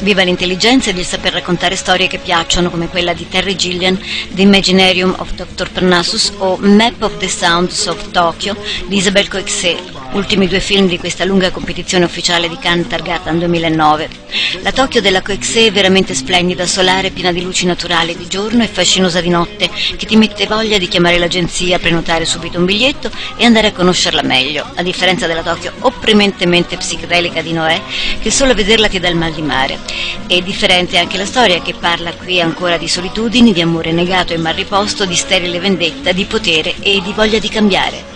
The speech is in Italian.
Viva l'intelligenza ed il saper raccontare storie che piacciono, come quella di Terry Gilliam, The Imaginarium of Dr. Parnassus o Map of the Sounds of Tokyo di Isabelle Coixet, ultimi due film di questa lunga competizione ufficiale di Cannes targata nel 2009. La Tokyo della Coixet è veramente splendida, solare, piena di luci naturali di giorno e fascinosa di notte, che ti mette voglia di chiamare l'agenzia, prenotare subito un biglietto e andare a conoscerla meglio, a differenza della Tokyo opprimentemente psichedelica di Noè, che solo a vederla ti dà il mal di mare. È differente anche la storia, che parla qui ancora di solitudini, di amore negato e mal riposto, di sterile vendetta, di potere e di voglia di cambiare.